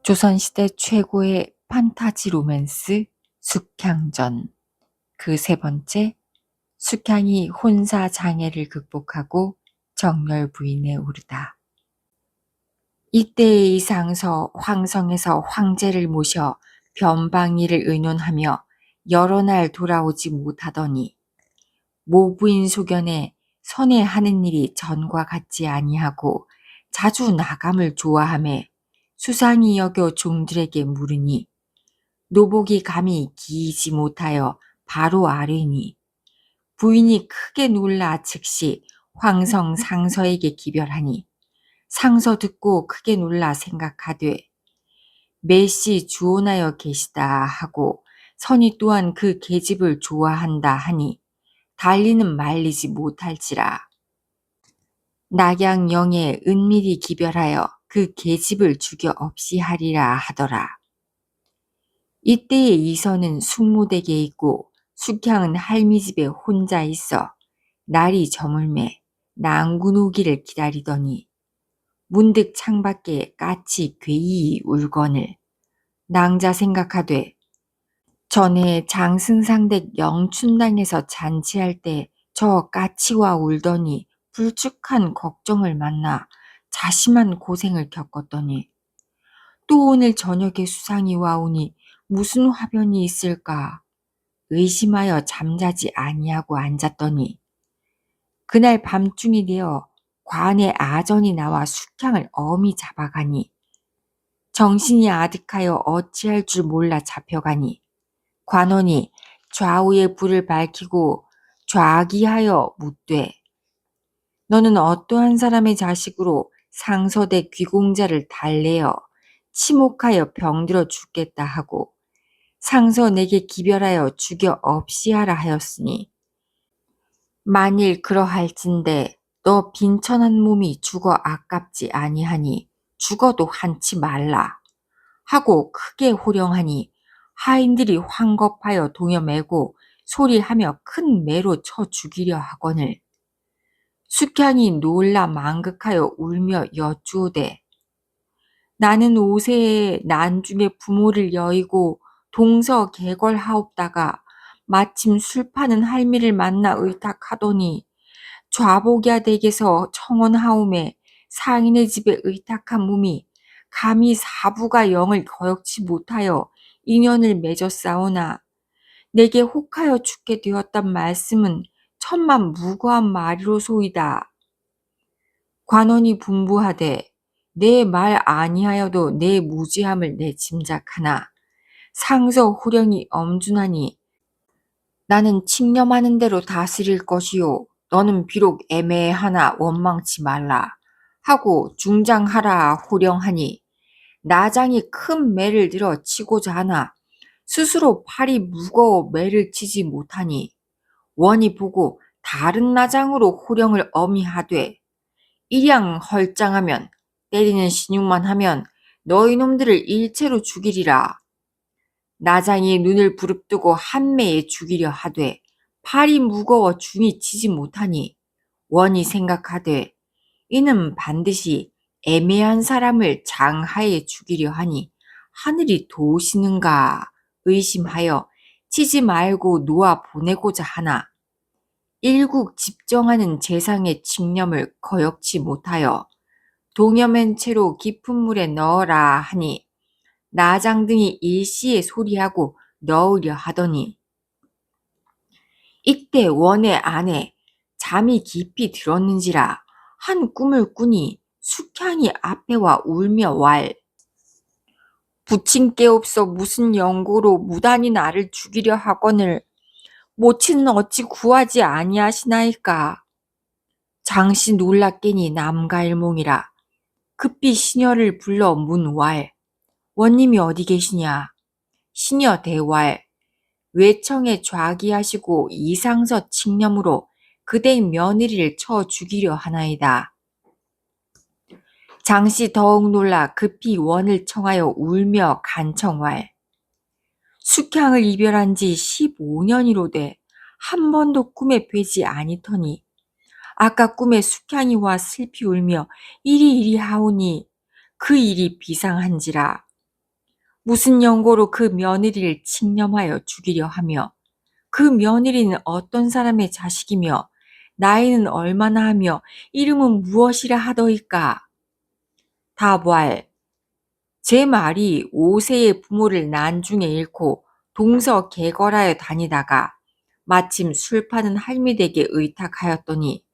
조선시대 최고의 판타지 로맨스 숙향전. 그 세 번째, 숙향이 혼사 장애를 극복하고 정열 부인에 오르다. 이때의 이상서 황성에서 황제를 모셔 변방일을 의논하며 여러 날 돌아오지 못하더니 모부인 소견에 선회하는 일이 전과 같지 아니하고 자주 나감을 좋아하매 수상히 여겨 종들에게 물으니 노복이 감히 기이지 못하여 바로 아뢰니 부인이 크게 놀라 즉시 황성 상서에게 기별하니 상서 듣고 크게 놀라 생각하되 매시 주온하여 계시다 하고 선이 또한 그 계집을 좋아한다 하니 달리는 말리지 못할지라. 낙양영에 은밀히 기별하여 그 계집을 죽여 없이 하리라 하더라. 이때에 이선은 숙모댁에 있고 숙향은 할미 집에 혼자 있어 날이 저물매 낭군 오기를 기다리더니 문득 창밖에 까치 괴이히 울거늘 낭자 생각하되 전에 장승상댁 영춘당에서 잔치할 때 저 까치와 울더니 불축한 걱정을 만나 자심한 고생을 겪었더니 또 오늘 저녁에 수상이 와오니 무슨 화변이 있을까 의심하여 잠자지 아니하고 앉았더니 그날 밤중이 되어 관에 아전이 나와 숙향을 엄히 잡아가니 정신이 아득하여 어찌할 줄 몰라 잡혀가니 관원이 좌우의 불을 밝히고 좌기하여 묻되 너는 어떠한 사람의 자식으로 상서대 귀공자를 달래어 치목하여 병들어 죽겠다 하고 상서 내게 기별하여 죽여 없이 하라 하였으니 만일 그러할진대 너 빈천한 몸이 죽어 아깝지 아니하니 죽어도 한치 말라 하고 크게 호령하니 하인들이 황겁하여 동여매고 소리하며 큰 매로 쳐 죽이려 하거늘 숙향이 놀라 망극하여 울며 여쭈오되 나는 오세에 난중에 부모를 여의고 동서개걸하옵다가 마침 술 파는 할미를 만나 의탁하더니 좌복야 댁에서 청혼하오매 상인의 집에 의탁한 몸이 감히 사부가 영을 거역치 못하여 인연을 맺었사오나 내게 혹하여 죽게 되었단 말씀은 천만 무고한 말이로소이다. 관원이 분부하되 내 말 아니하여도 내 무지함을 내 짐작하나 상서 호령이 엄준하니 나는 칙념하는 대로 다스릴 것이요 너는 비록 애매하나 원망치 말라 하고 중장하라 호령하니 나장이 큰 매를 들어 치고자 하나 스스로 팔이 무거워 매를 치지 못하니 원이 보고 다른 나장으로 호령을 엄히 하되 일양 헐장하면 때리는 신용만 하면 너희 놈들을 일체로 죽이리라. 나장이 눈을 부릅뜨고 한 매에 죽이려 하되 팔이 무거워 중이 치지 못하니 원이 생각하되 이는 반드시 애매한 사람을 장하에 죽이려 하니 하늘이 도우시는가 의심하여 치지 말고 놓아 보내고자 하나 일국 집정하는 재상의 칙념을 거역치 못하여 동여맨 채로 깊은 물에 넣어라 하니 나장 등이 일시에 소리하고 넣으려 하더니 이때 원의 안에 잠이 깊이 들었는지라 한 꿈을 꾸니 숙향이 앞에 와 울며 왈 부친 게 없어 무슨 영고로 무단히 나를 죽이려 하거늘 모친은 어찌 구하지 아니하시나이까. 장씨 놀랍게니 남가일몽이라 급히 시녀를 불러 문왈 원님이 어디 계시냐. 시녀 대왈 외청에 좌기하시고 이상서 칙념으로 그대의 며느리를 쳐 죽이려 하나이다. 장씨 더욱 놀라 급히 원을 청하여 울며 간청왈 숙향을 이별한 지 15년이로되 한 번도 꿈에 뵈지 아니더니 아까 꿈에 숙향이 와 슬피 울며 이리 하오니 그 일이 비상한지라 무슨 연고로 그 며느리를 칙념하여 죽이려 하며 그 며느리는 어떤 사람의 자식이며 나이는 얼마나 하며 이름은 무엇이라 하더이까? 다보알, 제 말이 5세의 부모를 난중에 잃고 동서개걸하여 다니다가 마침 술 파는 할미댁에 의탁하였더니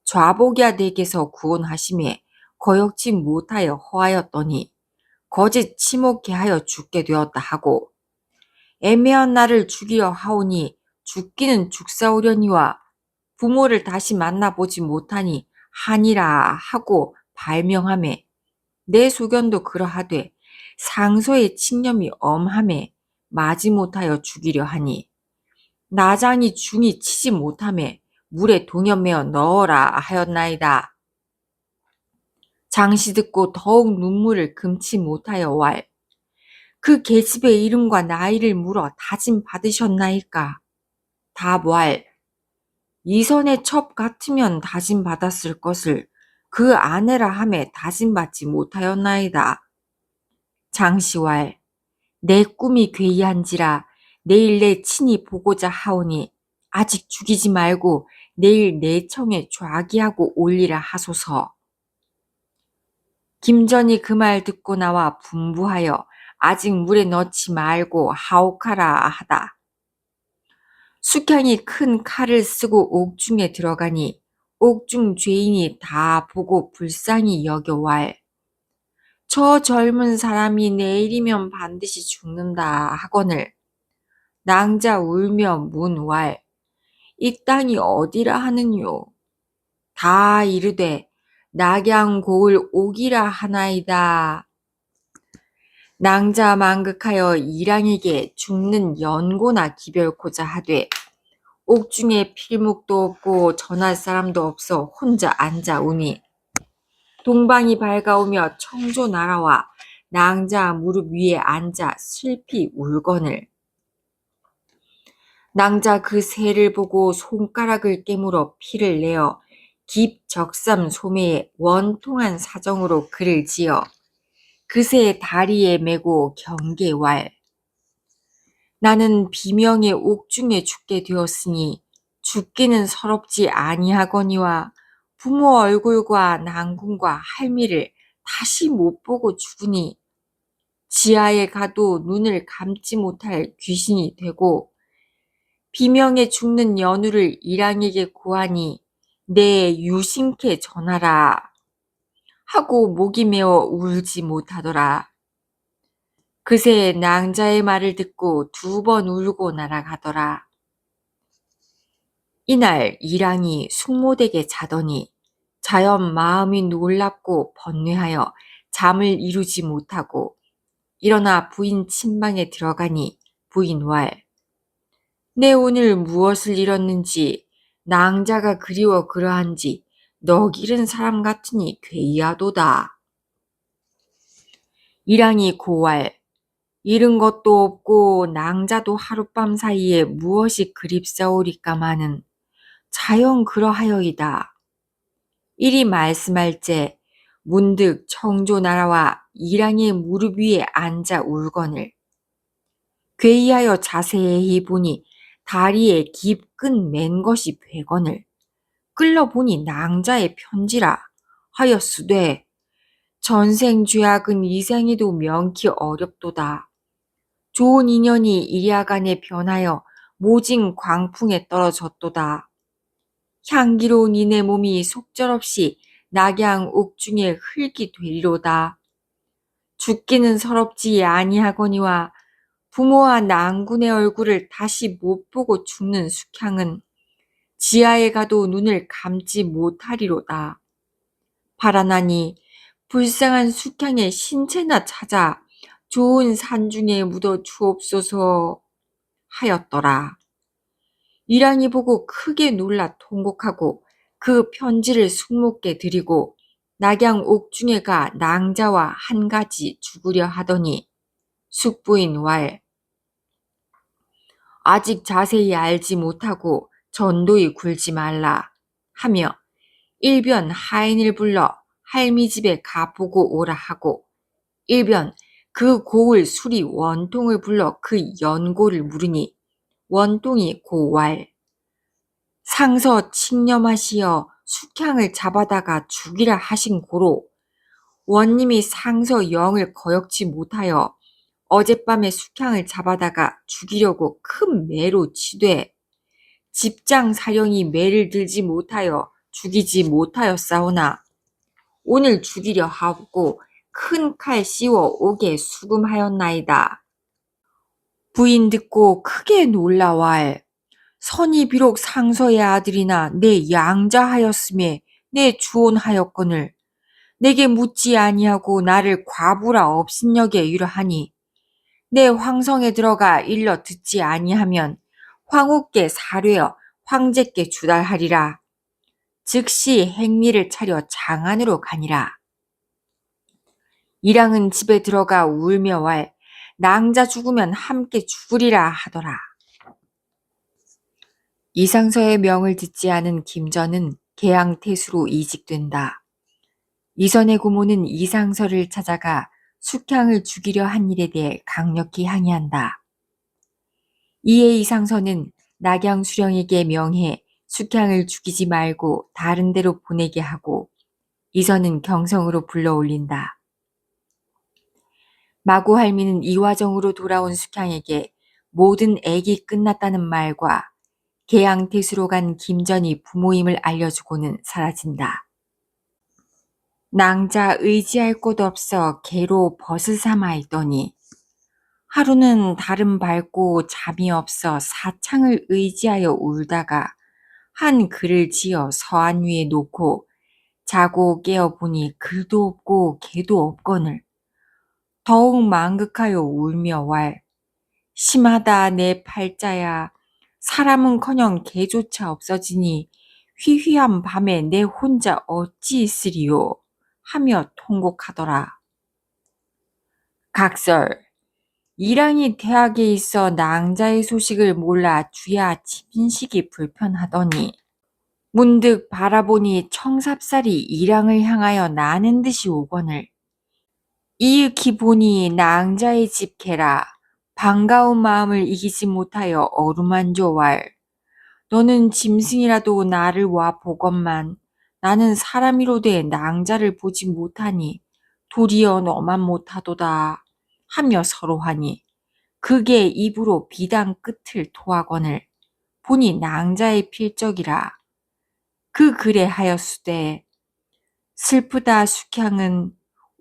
좌복이야 댁에서 구원하심에 거역지 못하여 허하였더니 거짓 치목해 하여 죽게 되었다 하고 애매한 나를 죽이려 하오니 죽기는 죽사오려니와 부모를 다시 만나보지 못하니 하니라 하고 발명하매 내 소견도 그러하되 상소의 칙념이 엄함에 마지못하여 죽이려 하니 나장이 중이 치지 못함에 물에 동여매어 넣어라 하였나이다. 장시 듣고 더욱 눈물을 금치 못하여 왈. 그 계집의 이름과 나이를 물어 다짐 받으셨나이까? 답왈. 이선의 첩 같으면 다짐 받았을 것을 그 아내라 함에 다짐 받지 못하였나이다. 장시왈. 내 꿈이 괴이한지라 내일 내 친히 보고자 하오니 아직 죽이지 말고 내일 내 청에 좌기하고 올리라 하소서. 김전이 그 말 듣고 나와 분부하여 아직 물에 넣지 말고 하옥하라 하다. 숙향이 큰 칼을 쓰고 옥중에 들어가니 옥중 죄인이 다 보고 불쌍히 여겨왈. 저 젊은 사람이 내일이면 반드시 죽는다 하거늘 낭자 울며 문왈. 이 땅이 어디라 하느뇨? 다 이르되 낙양 고을 옥이라 하나이다. 낭자 만극하여 이랑에게 죽는 연고나 기별코자 하되 옥중에 필묵도 없고 전할 사람도 없어 혼자 앉아 우니 동방이 밝아오며 청조 날아와 낭자 무릎 위에 앉아 슬피 울거늘 낭자 그 새를 보고 손가락을 깨물어 피를 내어 깊적삼 소매에 원통한 사정으로 글을 지어 그새 다리에 메고 경계왈. 나는 비명의 옥중에 죽게 되었으니 죽기는 서럽지 아니하거니와 부모 얼굴과 난궁과 할미를 다시 못 보고 죽으니 지하에 가도 눈을 감지 못할 귀신이 되고 비명에 죽는 연우를 일랑에게 고하니 내 유심케 전하라 하고 목이 메어 울지 못하더라. 그새 낭자의 말을 듣고 2번 울고 날아가더라. 이날 일랑이 숙모댁에 자더니 자연 마음이 놀랍고 번뇌하여 잠을 이루지 못하고 일어나 부인 침방에 들어가니 부인 왈. 내 오늘 무엇을 잃었는지 낭자가 그리워 그러한지 너 기른 사람 같으니 괴이하도다. 일랑이 고왈. 잃은 것도 없고 낭자도 하룻밤 사이에 무엇이 그립사오리까마는 자연 그러하여이다. 이리 말씀할 때 문득 청조 날아와 일랑의 무릎 위에 앉아 울거늘 괴이하여 자세히 보니 다리에 깊근 맨 것이 베거늘 끌러보니 낭자의 편지라 하였으되 전생 죄악은 이생에도 명키 어렵도다. 좋은 인연이 이리아간에 변하여 모진 광풍에 떨어졌도다. 향기로운 이내 몸이 속절없이 낙양 옥중에 흙이 되리로다. 죽기는 서럽지 아니하거니와 부모와 난군의 얼굴을 다시 못 보고 죽는 숙향은 지하에 가도 눈을 감지 못하리로다. 바라나니 불쌍한 숙향의 신체나 찾아 좋은 산중에 묻어 주옵소서 하였더라. 일랑이 보고 크게 놀라 통곡하고 그 편지를 숙모께 드리고 낙양 옥중에 가 낭자와 한 가지 죽으려 하더니 숙부인 왈. 아직 자세히 알지 못하고 전도히 굴지 말라 하며 일변 하인을 불러 할미 집에 가보고 오라 하고 일변 그 고을 수리 원통을 불러 그 연고를 물으니 원통이 고왈. 상서 칙념하시어 숙향을 잡아다가 죽이라 하신 고로 원님이 상서 영을 거역지 못하여 어젯밤에 숙향을 잡아다가 죽이려고 큰 매로 치되 집장 사령이 매를 들지 못하여 죽이지 못하였사오나 오늘 죽이려 하고 큰 칼 씌워 옥에 수금하였나이다. 부인 듣고 크게 놀라왈. 선이 비록 상서의 아들이나 내 양자하였음에 내 주온하였거늘 내게 묻지 아니하고 나를 과부라 업신여겨 이러하니 내 황성에 들어가 일러 듣지 아니하면 황후께 사뢰어 황제께 주달하리라. 즉시 행리를 차려 장안으로 가니라. 이랑은 집에 들어가 울며 왈 낭자 죽으면 함께 죽으리라 하더라. 이상서의 명을 듣지 않은 김전은 계양태수로 이직된다. 이선의 고모는 이상서를 찾아가 숙향을 죽이려 한 일에 대해 강력히 항의한다. 이에 이상서는 낙양수령에게 명해 숙향을 죽이지 말고 다른 데로 보내게 하고 이선은 경성으로 불러올린다. 마고할미는 이화정으로 돌아온 숙향에게 모든 액이 끝났다는 말과 계양태수로 간 김전이 부모임을 알려주고는 사라진다. 낭자 의지할 곳 없어 개로 벗을 삼아 있더니 하루는 달은 밝고 잠이 없어 사창을 의지하여 울다가 한 글을 지어 서안 위에 놓고 자고 깨어보니 글도 없고 개도 없거늘 더욱 망극하여 울며 왈 심하다 내 팔자야 사람은커녕 개조차 없어지니 희휘한 밤에 내 혼자 어찌 있으리요 하며 통곡하더라. 각설 이랑이 대학에 있어 낭자의 소식을 몰라 주야 침식이 불편하더니 문득 바라보니 청삽살이 이랑을 향하여 나는 듯이 오거늘 이윽히 보니 낭자의 집 개라 반가운 마음을 이기지 못하여 어루만져왈 너는 짐승이라도 나를 와 보건만 나는 사람이로되 낭자를 보지 못하니 도리어 너만 못하도다 하며 서로하니 그게 입으로 비단 끝을 토하거늘 보니 낭자의 필적이라. 그 글에 하였으되 슬프다 숙향은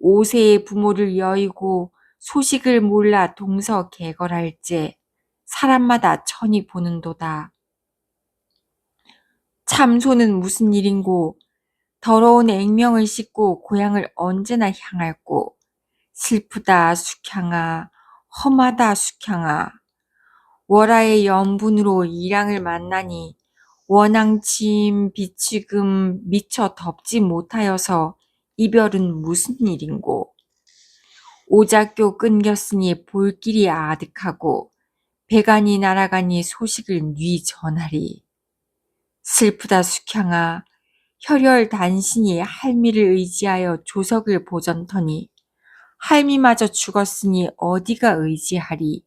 5세의 부모를 여의고 소식을 몰라 동서 개걸할제 사람마다 천히 보는도다. 참소는 무슨 일인고 더러운 액명을 씻고 고향을 언제나 향할꼬 슬프다 숙향아 험하다 숙향아 월하의 연분으로 이랑을 만나니 원앙침 비치금 미처 덮지 못하여서 이별은 무슨 일인고 오작교 끊겼으니 볼 길이 아득하고 배간이 날아가니 소식을 뉘 전하리 슬프다 숙향아 혈혈 단신이 할미를 의지하여 조석을 보전터니 할미마저 죽었으니 어디가 의지하리.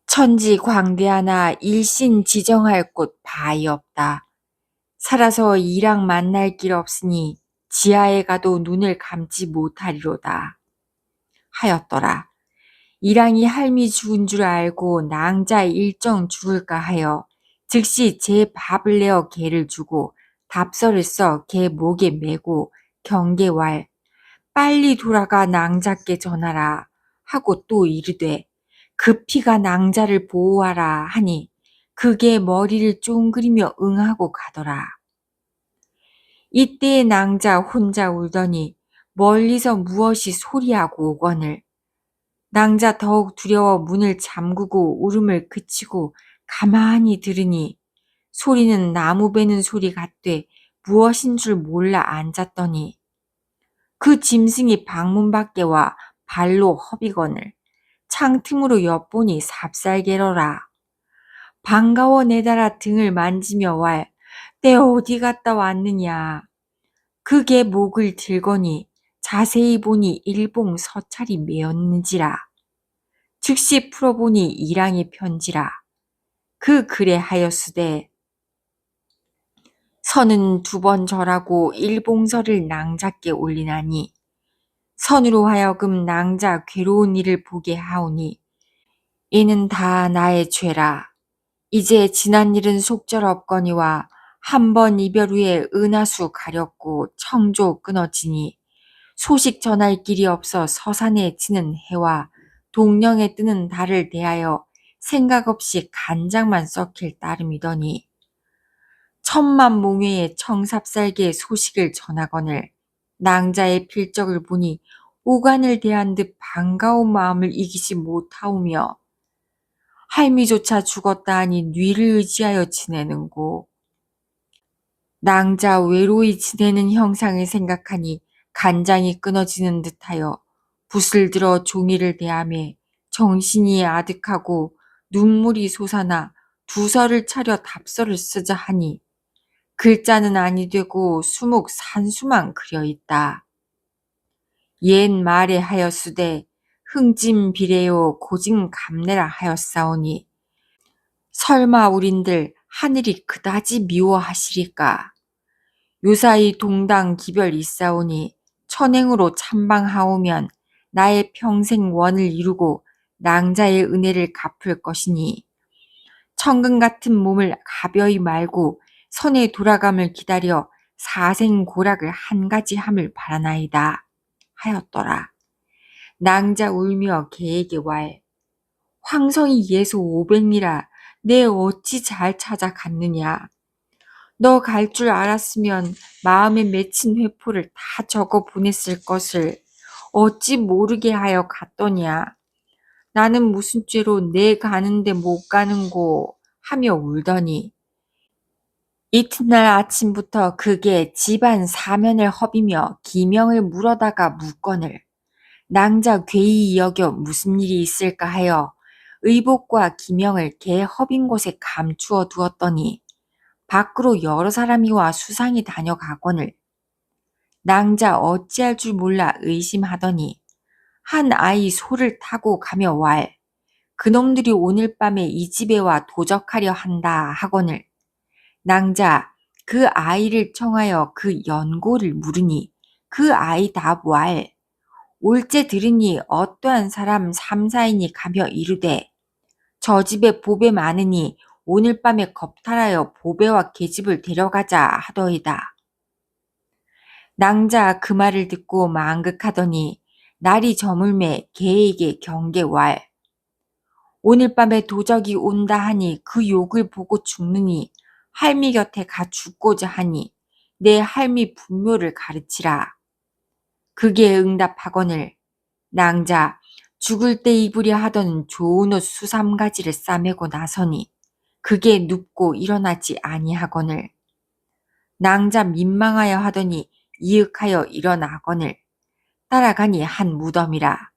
천지 광대하나 일신 지정할 곳 바이 없다. 살아서 이랑 만날 길 없으니 지하에 가도 눈을 감지 못하리로다. 하였더라. 이랑이 할미 죽은 줄 알고 낭자 일정 죽을까 하여 즉시 제 밥을 내어 개를 주고 답서를 써 개 목에 메고 경계왈 빨리 돌아가 낭자께 전하라 하고 또 이르되 급히가 낭자를 보호하라 하니 그게 머리를 쫑그리며 응하고 가더라. 이때에 낭자 혼자 울더니 멀리서 무엇이 소리하고 오거늘 낭자 더욱 두려워 문을 잠그고 울음을 그치고 가만히 들으니 소리는 나무 베는 소리 같되 무엇인 줄 몰라 앉았더니 그 짐승이 방문 밖에 와 발로 허비거늘 창틈으로 엿보니 삽살개러라. 반가워 내달아 등을 만지며 왈 때 어디 갔다 왔느냐. 그게 목을 들거니 자세히 보니 일봉 서찰이 메었는지라. 즉시 풀어보니 이랑의 편지라. 그 글에 하였으되 선은 2번 절하고 일봉서를 낭자께 올리나니 선으로 하여금 낭자 괴로운 일을 보게 하오니 이는 다 나의 죄라. 이제 지난 일은 속절없거니와 한 번 이별 후에 은하수 가렸고 청조 끊어지니 소식 전할 길이 없어 서산에 지는 해와 동령에 뜨는 달을 대하여 생각 없이 간장만 썩힐 따름이더니 천만 몽회의 청삽살개의 소식을 전하거늘 낭자의 필적을 보니 오간을 대한 듯 반가운 마음을 이기지 못하오며 할미조차 죽었다 하니 뉘를 의지하여 지내는고 낭자 외로이 지내는 형상을 생각하니 간장이 끊어지는 듯하여 붓을 들어 종이를 대하며 정신이 아득하고 눈물이 솟아나 두서를 차려 답서를 쓰자 하니 글자는 아니 되고 수묵 산수만 그려 있다. 옛 말에 하였으되 흥짐 비례요 고진 감내라 하였사오니 설마 우린들 하늘이 그다지 미워하시리까. 요사이 동당 기별 있사오니 천행으로 참방하오면 나의 평생 원을 이루고 낭자의 은혜를 갚을 것이니 천금 같은 몸을 가벼이 말고 선의 돌아감을 기다려 사생 고락을 한 가지 함을 바라나이다 하였더라. 낭자 울며 개에게 왈 황성이 예소 500리라 내 어찌 잘 찾아갔느냐. 너 갈 줄 알았으면 마음에 맺힌 회포를 다 적어 보냈을 것을 어찌 모르게 하여 갔더냐. 나는 무슨 죄로 내 가는데 못 가는고 하며 울더니 이튿날 아침부터 그게 집안 사면을 허비며 기명을 물어다가 묻거늘 낭자 괴히 여겨 무슨 일이 있을까 하여 의복과 기명을 개 허빈 곳에 감추어 두었더니 밖으로 여러 사람이 와 수상히 다녀가거늘 낭자 어찌할 줄 몰라 의심하더니 한 아이 소를 타고 가며 왈 그놈들이 오늘 밤에 이 집에 와 도적하려 한다 하거늘 낭자 그 아이를 청하여 그 연고를 물으니 그 아이 답 왈 올째 들으니 어떠한 사람 3~4인이 가며 이르되 저 집에 보배 많으니 오늘 밤에 겁탈하여 보배와 계집을 데려가자 하더이다. 낭자 그 말을 듣고 망극하더니 날이 저물매 개에게 경계왈 오늘 밤에 도적이 온다 하니 그 욕을 보고 죽느니 할미 곁에 가 죽고자 하니 내 할미 분묘를 가르치라. 그게 응답하거늘 낭자 죽을 때 입으려 하던 좋은 옷 2~3가지를 싸매고 나서니 그게 눕고 일어나지 아니하거늘 낭자 민망하여 하더니 이윽하여 일어나거늘 따라가니 한 무덤이라.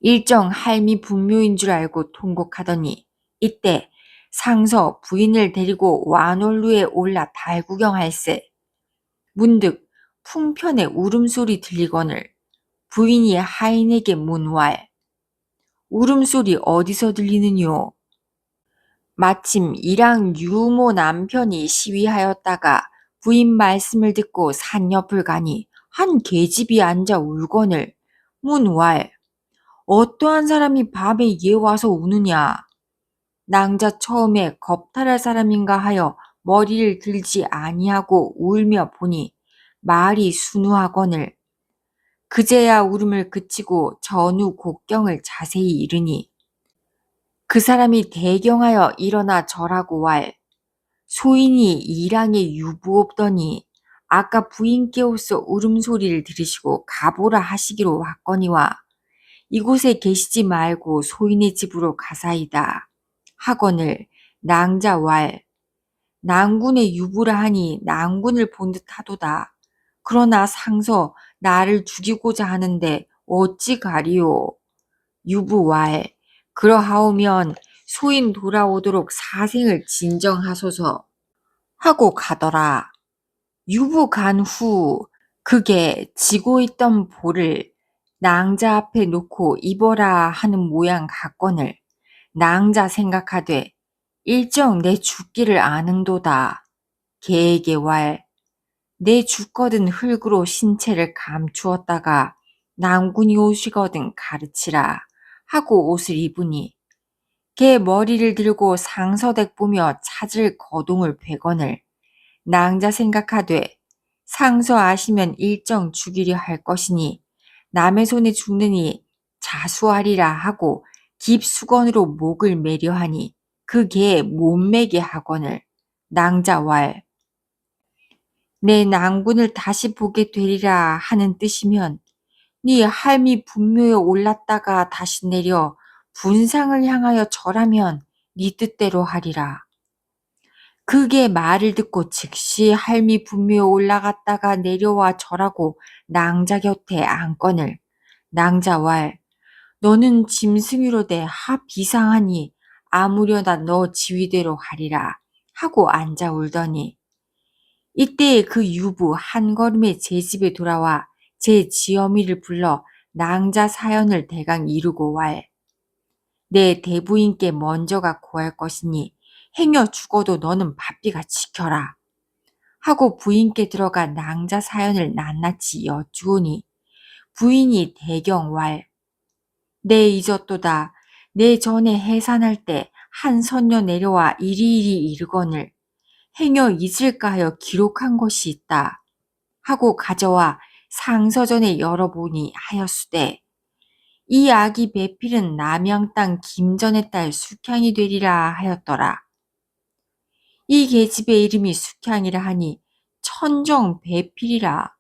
일정 할미 분묘인 줄 알고 통곡하더니 이때 상서 부인을 데리고 완월루에 올라 달 구경할세. 문득 풍편의 울음소리 들리거늘 부인이 하인에게 문왈 울음소리 어디서 들리느뇨. 마침 이랑 유모 남편이 시위하였다가 부인 말씀을 듣고 산 옆을 가니 한 계집이 앉아 울거늘 문왈 어떠한 사람이 밤에 얘 와서 우느냐. 낭자 처음에 겁탈할 사람인가 하여 머리를 들지 아니하고 울며 보니 말이 순우하거늘 그제야 울음을 그치고 전후 곡경을 자세히 이르니 그 사람이 대경하여 일어나 절하고 왈 소인이 이랑에 유부없더니 아까 부인께로서 울음소리를 들으시고 가보라 하시기로 왔거니와 이곳에 계시지 말고 소인의 집으로 가사이다 하거늘 낭자 왈 낭군의 유부라 하니 낭군을 본 듯하도다. 그러나 상서 나를 죽이고자 하는데 어찌 가리오. 유부 왈 그러하오면 소인 돌아오도록 사생을 진정하소서 하고 가더라. 유부 간 후 그게 지고 있던 볼을 낭자 앞에 놓고 입어라 하는 모양 같거늘 낭자 생각하되 일정 내 죽기를 아는도다. 개에게 왈 내 죽거든 흙으로 신체를 감추었다가 낭군이 오시거든 가르치라 하고 옷을 입으니 개 머리를 들고 상서댁 보며 찾을 거동을 베거늘 낭자 생각하되 상서 아시면 일정 죽이려 할 것이니 남의 손에 죽느니 자수하리라 하고 깁수건으로 목을 매려 하니 그 개에 못 매게 하거늘 낭자왈 내 낭군을 다시 보게 되리라 하는 뜻이면 네 할미 분묘에 올랐다가 다시 내려 분상을 향하여 절하면 네 뜻대로 하리라. 그게 말을 듣고 즉시 할미 분묘에 올라갔다가 내려와 절하고 낭자 곁에 앉거늘 낭자왈 너는 짐승이로되 하 비상하니 아무려나 너 지위대로 하리라 하고 앉아 울더니 이때 그 유부 한 걸음에 제 집에 돌아와 제 지어미를 불러 낭자 사연을 대강 이루고 왈 내 대부인께 먼저가 구할 것이니 행여 죽어도 너는 바삐가 지켜라 하고 부인께 들어가 낭자 사연을 낱낱이 여쭈오니 부인이 대경왈 내 잊었도다 내 전에 해산할 때 한 선녀 내려와 이리이리 이르거늘 행여 잊을까 하여 기록한 것이 있다 하고 가져와 상서전에 열어보니 하였으되 이 아기 배필은 남양 땅 김전의 딸 숙향이 되리라 하였더라. 이 계집의 이름이 숙향이라 하니 천정 배필이라.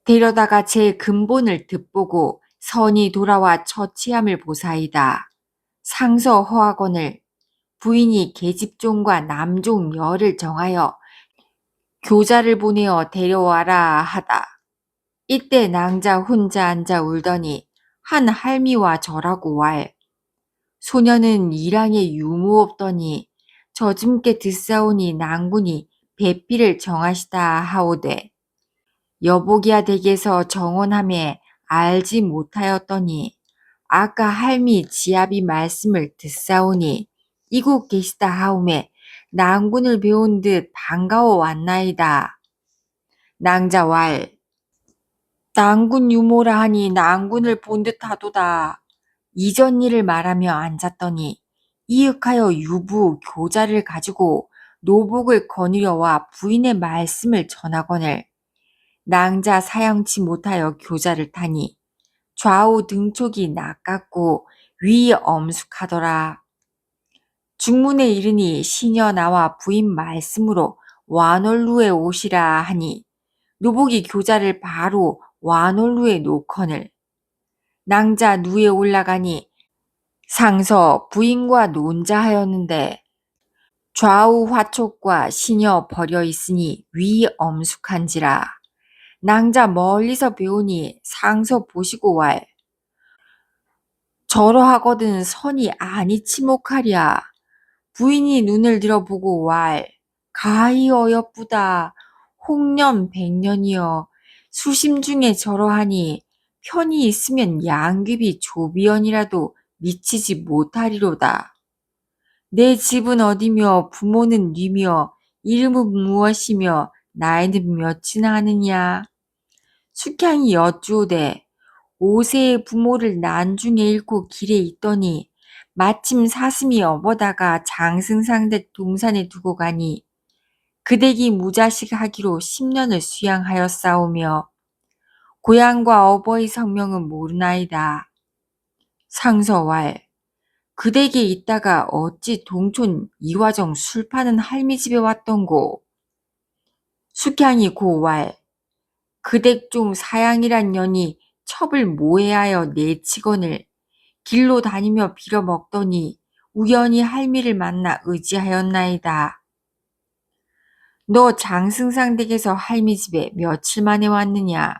데려다가 제 근본을 득보고 선이 돌아와 처치함을 보사이다. 상서 허하거늘 부인이 계집종과 남종 열을 정하여 교자를 보내어 데려와라 하다. 이때 낭자 혼자 앉아 울더니 한 할미와 절하고 왈 소녀는 일항에 유무 없더니 젖음께 듣사오니 낭군이 배필을 정하시다 하오되 여보기야 댁에서 정원함에 알지 못하였더니 아까 할미 지아비 말씀을 듣사오니 이곳 계시다 하오매 낭군을 배운 듯 반가워 왔나이다. 낭자왈 낭군 유모라 하니 낭군을 본 듯하도다. 이전 일을 말하며 앉았더니 이윽하여 유부 교자를 가지고 노복을 거느려와 부인의 말씀을 전하거늘 낭자 사양치 못하여 교자를 타니 좌우 등촉이 낚았고 위 엄숙하더라. 중문에 이르니 시녀 나와 부인 말씀으로 완월루에 오시라 하니 노복이 교자를 바로 완월루에 놓거늘 낭자 누에 올라가니 상서 부인과 논자하였는데 좌우 화촉과 시녀 버려 있으니 위 엄숙한지라 낭자 멀리서 배우니 상서 보시고 왈 저러하거든 선이 아니 치목하랴 부인이 눈을 들어보고 왈 가히 어여쁘다 홍년 백년이여 수심 중에 저러하니 편이 있으면 양귀비 조비연이라도 미치지 못하리로다. 내 집은 어디며 부모는 뉘며 이름은 무엇이며 나이는 몇이나 하느냐. 숙향이 여쭈오되 5세의 부모를 난중에 잃고 길에 있더니 마침 사슴이 업어다가 장승상댁 동산에 두고 가니 그 댁이 무자식하기로 10년을 수양하였사오며 고향과 어버이 성명은 모르나이다. 상서왈 그 댁에 있다가 어찌 동촌 이화정 술 파는 할미 집에 왔던고. 숙향이 고왈 그 댁 중 사양이란 년이 첩을 모해하여 내치거늘 길로 다니며 빌어먹더니 우연히 할미를 만나 의지하였나이다. 너 장승상 댁에서 할미 집에 며칠 만에 왔느냐?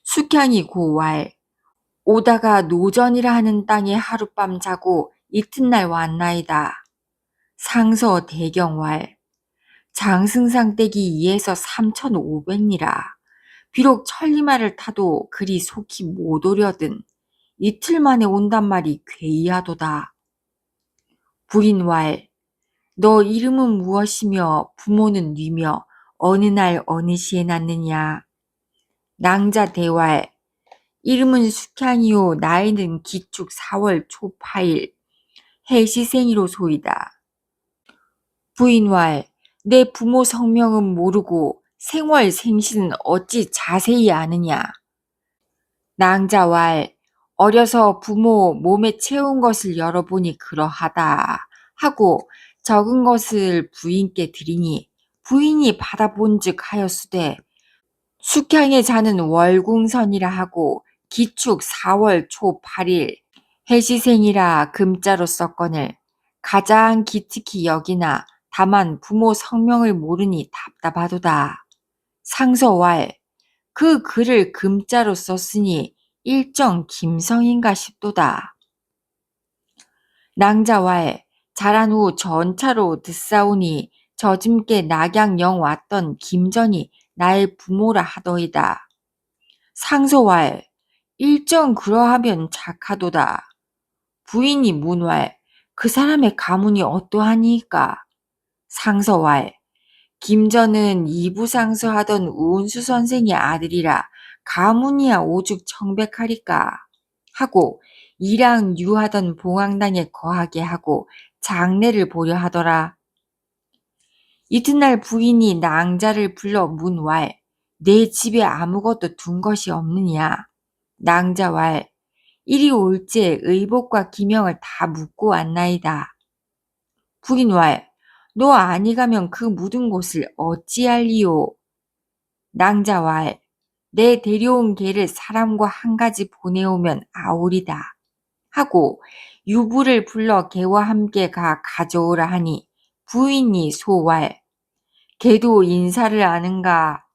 숙향이 고왈 오다가 노전이라 하는 땅에 하룻밤 자고 이튿날 왔나이다. 상서 대경왈 장승상 댁이 2에서 3,500리라. 비록 천리마를 타도 그리 속히 못 오려든 이틀 만에 온단 말이 괴이하도다. 부인왈, 너 이름은 무엇이며 부모는 뉘며 어느 날 어느 시에 낳느냐? 낭자 대왈, 이름은 숙향이요 나이는 기축 4월 초 8일 해시생이로소이다. 부인왈, 내 부모 성명은 모르고 생월 생신은 어찌 자세히 아느냐? 낭자왈, 어려서 부모 몸에 채운 것을 열어보니 그러하다 하고 적은 것을 부인께 드리니 부인이 받아본즉 하였으되 숙향의 자는 월궁선이라 하고 기축 4월 초 8일 해시생이라 금자로 썼거늘 가장 기특히 여기나 다만 부모 성명을 모르니 답답하도다. 상서왈, 그 글을 금자로 썼으니 일정 김성인가 싶도다. 낭자왈, 자란 후 전차로 듣사오니 저짐께 낙양영 왔던 김전이 나의 부모라 하더이다. 상소왈, 일정 그러하면 착하도다. 부인이 문왈, 그 사람의 가문이 어떠하니까? 상서왈, 김전은 이부상서하던 우은수 선생의 아들이라 가문이야 오죽 청백하리까 하고 이랑 유하던 봉황당에 거하게 하고 장례를 보려 하더라. 이튿날 부인이 낭자를 불러 문왈, 내 집에 아무것도 둔 것이 없느냐? 낭자왈, 이리 올제 의복과 기명을 다 묻고 왔나이다. 부인왈, 너 아니 가면 그 묻은 곳을 어찌할리요? 낭자왈, 내 데려온 개를 사람과 한 가지 보내오면 아우리다. 하고 유부를 불러 개와 함께 가 가져오라 하니 부인이 소왈, 개도 인사를 아는가?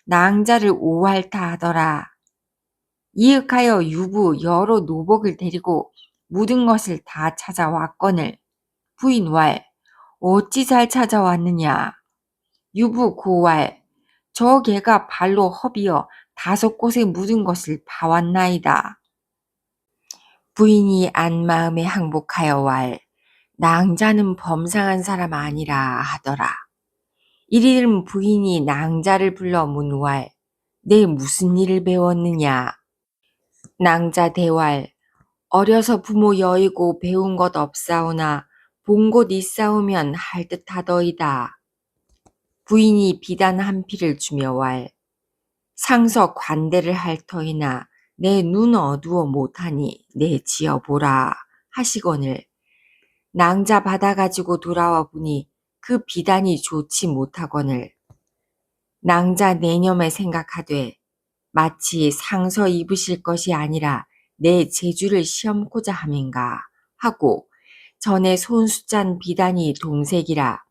낭자를 오할타 하더라. 이윽하여 유부 여러 노복을 데리고 묻은 것을 다 찾아왔거늘 부인왈, 어찌 잘 찾아왔느냐? 유부 고왈, 저 개가 발로 허비어 5곳에 묻은 것을 봐왔나이다. 부인이 안마음에 항복하여 왈, 낭자는 범상한 사람 아니라 하더라. 이리름 부인이 낭자를 불러 문왈, 내 무슨 일을 배웠느냐? 낭자 대왈, 어려서 부모 여의고 배운 것 없사오나 본 곳 있사오면 할 듯하더이다. 부인이 비단 한 피를 주며 왈, 상서 관대를 할 터이나 내 눈 어두워 못하니 내 지어보라 하시거늘 낭자 받아가지고 돌아와 보니 그 비단이 좋지 못하거늘 낭자 내념에 생각하되 마치 상서 입으실 것이 아니라 내 재주를 시험코자 함인가 하고 전에 손수짠 비단이 동색이라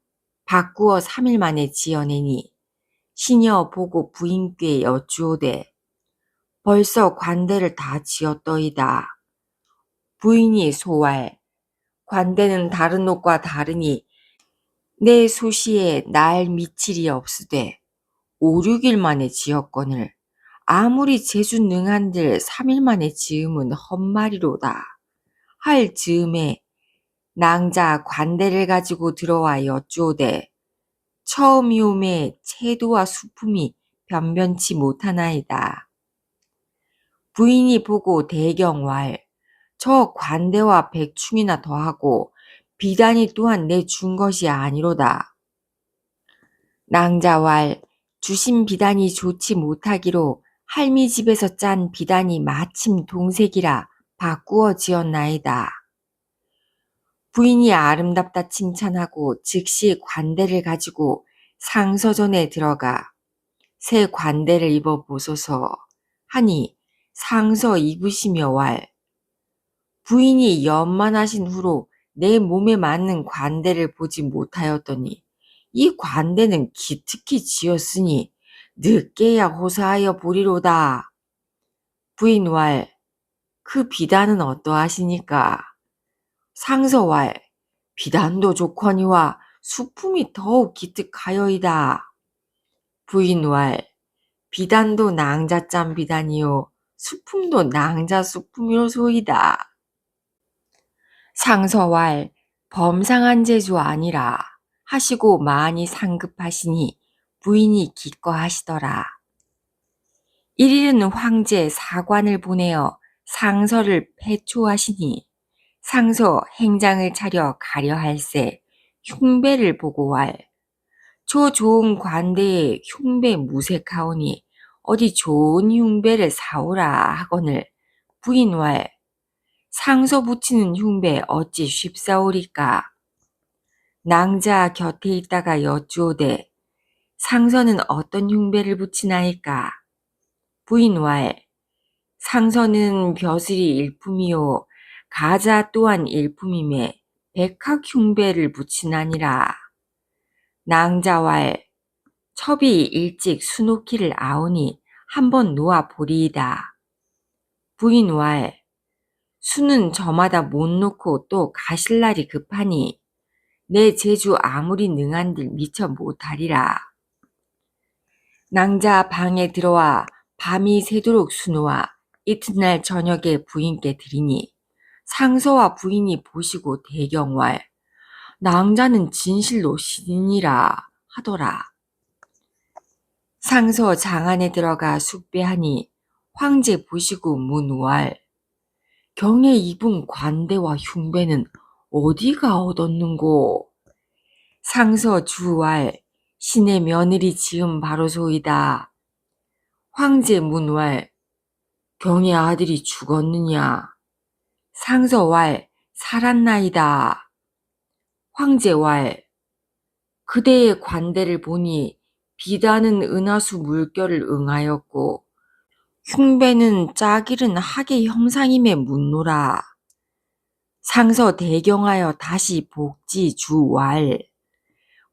바꾸어 3일 만에 지어내니 시녀 보고 부인께 여쭈오되 벌써 관대를 다 지었더이다. 부인이 소왈, 관대는 다른 옷과 다르니 내 소시에 날 미칠이 없으되 5, 6일 만에 지었거늘 아무리 재주 능한들 3일 만에 지음은 헛말이로다. 할 즈음에 낭자 관대를 가지고 들어와 여쭈오되 처음이옴에 채도와 수품이 변변치 못하나이다. 부인이 보고 대경왈, 저 관대와 100충이나 더하고 비단이 또한 내 준 것이 아니로다. 낭자왈, 주신 비단이 좋지 못하기로 할미 집에서 짠 비단이 마침 동색이라 바꾸어 지었나이다. 부인이 아름답다 칭찬하고 즉시 관대를 가지고 상서전에 들어가 새 관대를 입어보소서 하니 상서 입으시며 왈, 부인이 연만하신 후로 내 몸에 맞는 관대를 보지 못하였더니 이 관대는 기특히 지었으니 늦게야 호사하여 보리로다. 부인왈, 그 비단은 어떠하시니까? 상서왈, 비단도 좋거니와 수품이 더욱 기특하여이다. 부인왈, 비단도 낭자짬 비단이요 수품도 낭자 수품이로소이다. 상서왈 범상한 제주 아니라 하시고 많이 상급하시니 부인이 기꺼하시더라. 1일은 황제 사관을 보내어 상서를 패초하시니 상서 행장을 차려 가려 할세 흉배를 보고 왈 저 좋은 관대에 흉배 무색하오니 어디 좋은 흉배를 사오라 하거늘 부인 왈 상서 붙이는 흉배 어찌 쉽사오리까. 낭자 곁에 있다가 여쭈오되 상서는 어떤 흉배를 붙이나이까. 부인 왈 상서는 벼슬이 일품이요 가자 또한 일품임에 백학 흉배를 붙이나니라. 낭자왈 첩이 일찍 수놓기를 아오니 한번 놓아 보리이다. 부인 왈 수는 저마다 못 놓고 또 가실 날이 급하니 내 제주 아무리 능한들 미처 못하리라. 낭자 방에 들어와 밤이 새도록 수놓아 이튿날 저녁에 부인께 드리니 상서와 부인이 보시고 대경왈 낭자는 진실로 신이라 하더라. 상서 장 안에 들어가 숙배하니 황제 보시고 문왈 경에 입은 관대와 흉배는 어디가 얻었는고. 상서 주왈 신의 며느리 지음 바로소이다. 황제 문왈 경의 아들이 죽었느냐. 상서왈 살았나이다. 황제왈 그대의 관대를 보니 비단은 은하수 물결을 응하였고 흉배는 짝이른 학의 형상임에 묻노라. 상서 대경하여 다시 복지 주왈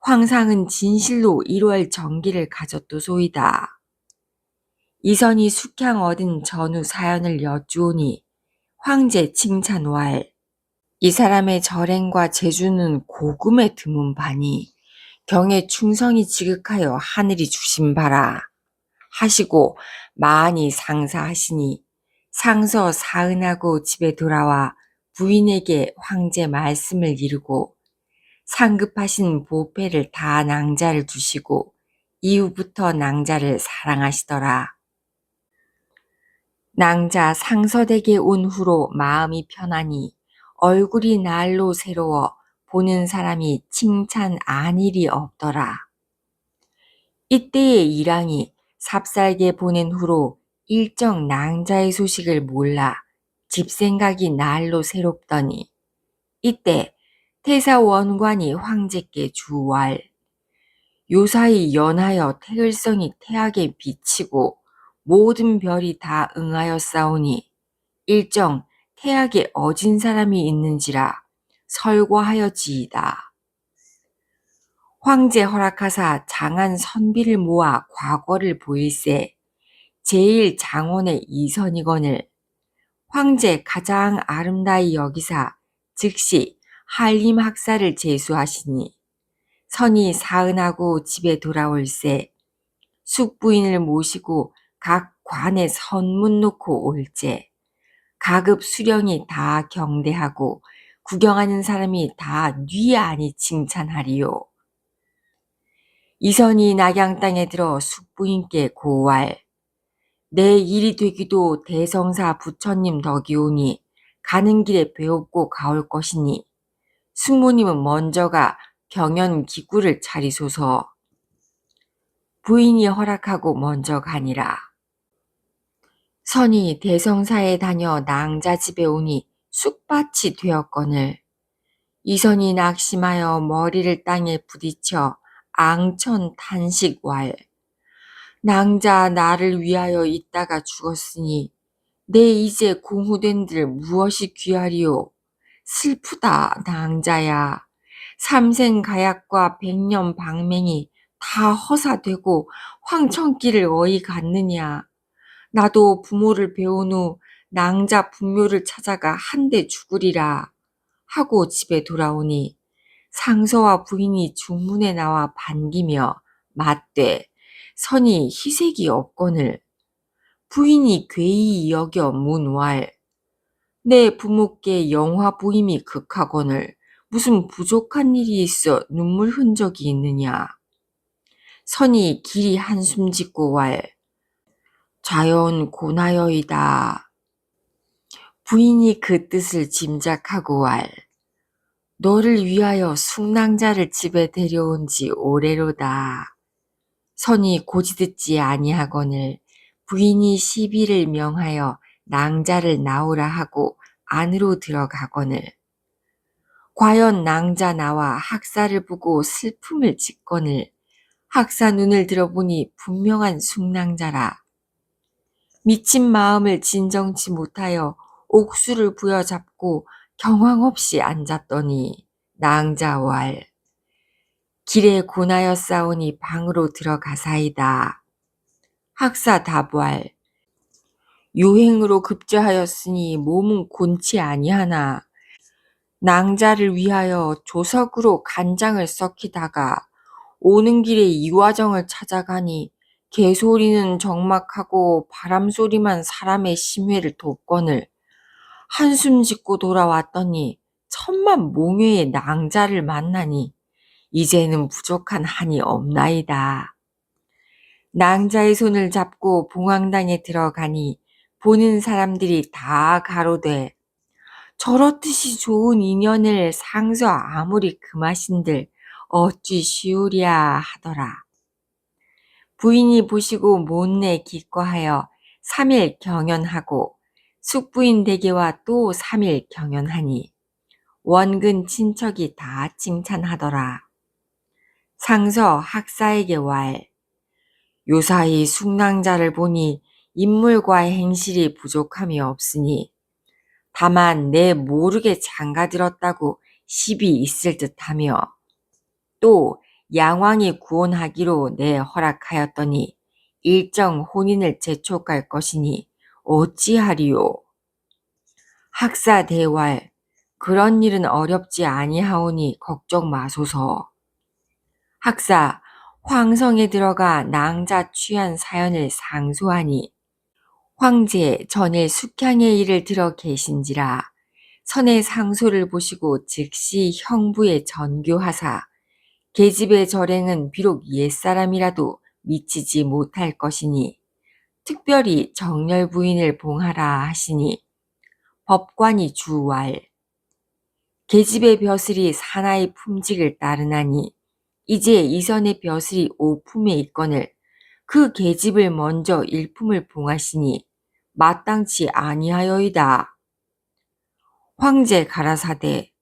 황상은 진실로 1월 정기를 가졌도소이다. 이선이 숙향 얻은 전후 사연을 여쭈오니 황제 칭찬왈 이 사람의 절행과 재주는 고금에 드문 바니 경에 충성이 지극하여 하늘이 주신 바라 하시고 많이 상사하시니 상서 사은하고 집에 돌아와 부인에게 황제 말씀을 이루고 상급하신 보패를 다 낭자를 주시고 이후부터 낭자를 사랑하시더라. 낭자 상서댁에 온 후로 마음이 편하니 얼굴이 날로 새로워 보는 사람이 칭찬 아닐이 없더라. 이때의 일왕이 삽살게 보낸 후로 일정 낭자의 소식을 몰라 집 생각이 날로 새롭더니 이때 태사 원관이 황제께 주왈 요사이 연하여 태을성이 태학에 비치고 모든 별이 다 응하였사오니 일정 태학에 어진 사람이 있는지라 설과하여지이다. 황제 허락하사 장안 선비를 모아 과거를 보일세 제1장원의 이선이거늘 황제 가장 아름다이 여기사 즉시 한림 학사를 제수하시니 선이 사은하고 집에 돌아올세 숙부인을 모시고 각 관에 선문 놓고 올제 가급 수령이 다 경대하고 구경하는 사람이 다 뉘아니 칭찬하리요. 이선이 낙양 땅에 들어 숙부인께 고왈 내 일이 되기도 대성사 부처님 덕이오니 가는 길에 배웁고 가올 것이니 숙모님은 먼저가 경연 기구를 차리소서. 부인이 허락하고 먼저 가니라. 선이 대성사에 다녀 낭자 집에 오니 쑥밭이 되었거늘 이선이 낙심하여 머리를 땅에 부딪혀 앙천 탄식왈 낭자 나를 위하여 있다가 죽었으니 내 이제 공후된들 무엇이 귀하리요. 슬프다 낭자야. 삼생 가약과 백년 방맹이 다 허사되고 황천길을 어이 갔느냐. 나도 부모를 배운 후 낭자 분묘를 찾아가 한데 죽으리라 하고 집에 돌아오니 상서와 부인이 중문에 나와 반기며 맞되 선이 희색이 없거늘 부인이 괴히 여겨 문왈 내 부모께 영화 부임이 극하거늘 무슨 부족한 일이 있어 눈물 흔적이 있느냐. 선이 길이 한숨 짓고 왈 자연 고나여이다. 부인이 그 뜻을 짐작하고 왈 너를 위하여 숙낭자를 집에 데려온 지 오래로다. 선이 고지듣지 아니하거늘 부인이 시비를 명하여 낭자를 나오라 하고 안으로 들어가거늘 과연 낭자 나와 학사를 보고 슬픔을 짓거늘 학사 눈을 들어보니 분명한 숙낭자라. 미친 마음을 진정치 못하여 옥수를 부여잡고 경황 없이 앉았더니 낭자왈 길에 고나여 싸우니 방으로 들어가사이다. 학사 답왈 요행으로 급제하였으니 몸은 곤치 아니하나 낭자를 위하여 조석으로 간장을 썩히다가 오는 길에 이화정을 찾아가니 개소리는 적막하고 바람소리만 사람의 심회를 돋거늘 한숨 짓고 돌아왔더니 천만 몽외의 낭자를 만나니 이제는 부족한 한이 없나이다. 낭자의 손을 잡고 봉황당에 들어가니 보는 사람들이 다 가로되 저렇듯이 좋은 인연을 상서 아무리 금하신들 어찌 쉬우랴 하더라. 부인이 보시고 못내 기꺼하여 3일 경연하고 숙부인 댁에와 또 3일 경연하니 원근 친척이 다 칭찬하더라. 상서 학사에게 왈 요사이 숙낭자를 보니 인물과 행실이 부족함이 없으니 다만 내 모르게 장가들었다고 시비 있을 듯하며 또 양왕이 구원하기로 내 허락하였더니 일정 혼인을 재촉할 것이니 어찌하리요. 학사 대왈 그런 일은 어렵지 아니하오니 걱정 마소서. 학사 황성에 들어가 낭자 취한 사연을 상소하니 황제 전일 숙향의 일을 들어 계신지라 선의 상소를 보시고 즉시 형부에 전교하사 계집의 절행은 비록 옛사람이라도 미치지 못할 것이니 특별히 정렬 부인을 봉하라 하시니 법관이 주왈 계집의 벼슬이 사나이 품직을 따르나니 이제 이선의 벼슬이 오품에 있거늘 그 계집을 먼저 일품을 봉하시니 마땅치 아니하여이다. 황제 가라사대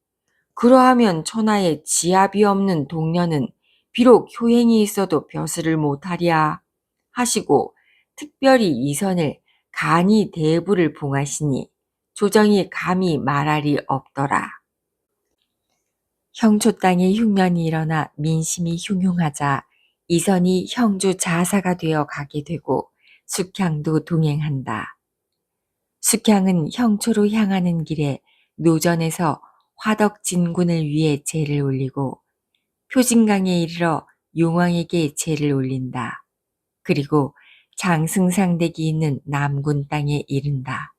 그러하면 천하에 지압이 없는 동녀는 비록 효행이 있어도 벼슬을 못하랴 하시고 특별히 이선을 간이 대부를 봉하시니 조정이 감히 말할이 없더라. 형초 땅에 흉년이 일어나 민심이 흉흉하자 이선이 형주 자사가 되어 가게 되고 숙향도 동행한다. 숙향은 형초로 향하는 길에 노전에서 화덕진군을 위해 제를 올리고 표진강에 이르러 용왕에게 제를 올린다. 그리고 장승상댁이 있는 남군 땅에 이른다.